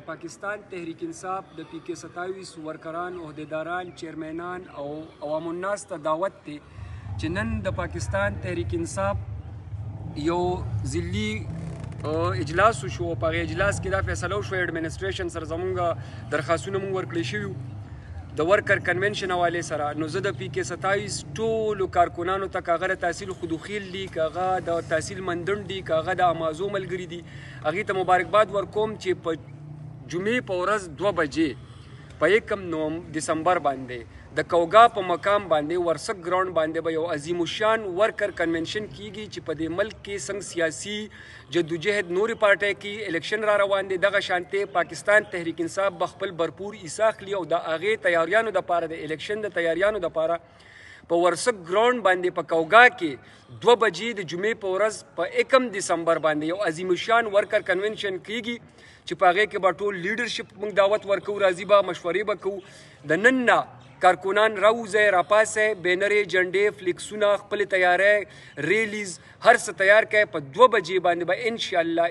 د پاکستان تحریک انصاف د پی کې 27 ورکران عہدیداران چیرمنان او عوام الناس ته دعوت دی چې نن د پاکستان تحریک انصاف یو ضلعي اجلاس شو. په هغه اجلاس کې دا فیصله وشوه ایډمنسټریشن سره زمونږ درخواستونه مونږ ورکړی شوي د ورکر کنونشن حوالې سره. نو زه د پی کې 27 ټولو کارکنانو ته که هغه د تحصیل خودوخیل دي، که هغه د تحصیل مندن دي، که هغه د امازو ملګري دي، هغې ته مبارکباد ورکوم چې په جمعې په ورځ 2 بجې په 1 دسمبر باندې د کوګا په مقام باندې ورسک ګراوند باندې به یو عظیم الشان ورکر کنونشن کیږي چې په دې ملک کې څنګه سیاسي جدوجہد نورې پارټۍ کې الیکشن را روان دی، دغه شانتې پاکستان تحریک انصاف به خپل بھرپور حصہ اخلي او د هغې تیاریانو دپاره د الیکشن د تیاریانو دپاره په ورسک ګراوند باندې په کوګا کې 2 بجې د جمعې په ورځ په 1 دسمبر باندې یو عظیم الشان ورکر کنونشن کیږي چې په هغې کې به ټول لیډرشپ موږ دعوت ورکوو، راځي به مشورې به کوو. د نن نه کارکنان راوځئ، راپاسئ، بینرې، جنډې، فلیکسونه، خپلې تیاری، ریلیز هر څه تیار کړئ. په 2 بجې باندې به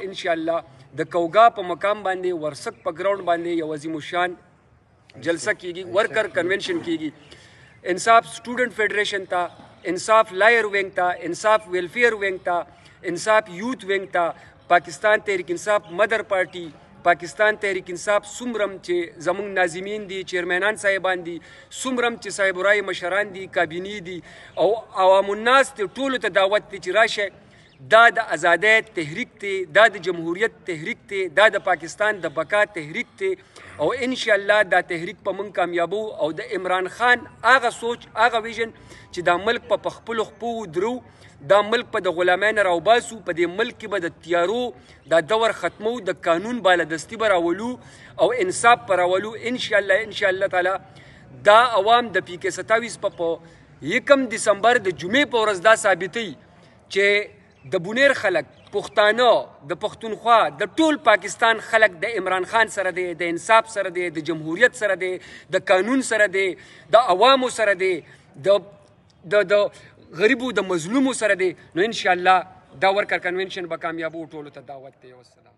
انشاءالله د کوګا په مقام باندې ورسک په ګراوند باندې یو عظیم الشان جلسه کیږي، ورکر کنونشن کیږي. انصاف سټوډنټ فیډریشن ته، انصاف لایر وینګ ته، انصاف ویلفیر وینګ ته، انصاف یوت وینګ ته، پاکستان تحریک انصاف مدر پارټي، پاکستان تحریک انصاف څومره چې زموږ ناظمین دي، چیرمنان صاحبان دي، څومره چې صاحب رای مشران دي، کابینې دي او عوام الناس ته ټولو ته دعوت دی چې راشه. دا د ازادۍ تحریک دی، دا د جمهوریت تحریک دی، دا د پاکستان د بقا تحریک دی او انشاءالله دا تحریک په موږ کامیابو او د عمران خان هغه سوچ، هغه ویژن چې دا ملک په خپلو خپو ودرو، دا ملک په د غلامی نه راوباسو، په دې ملک کې به د تیارو دا دور ختمو، د قانون بالادستي به راولو او انصاف به راولو. انشاءالله تعالی دا عوام د پی کې 27 په 1 دسمبر د جمعې په ورځ دا ثابتوي چې د بونیر خلک، پښتانه، د پښتونخوا، د ټول پاکستان خلک د عمران خان سره دی، د انصاف سره دی، د جمهوریت سره دی، د قانون سره دی، د عوامو سره دی، د غریبو د مظلومو سره دی. نو انشاءالله دا ورکر کنونشن به کامیابو. ټولو ته دعوت دی. والسلام.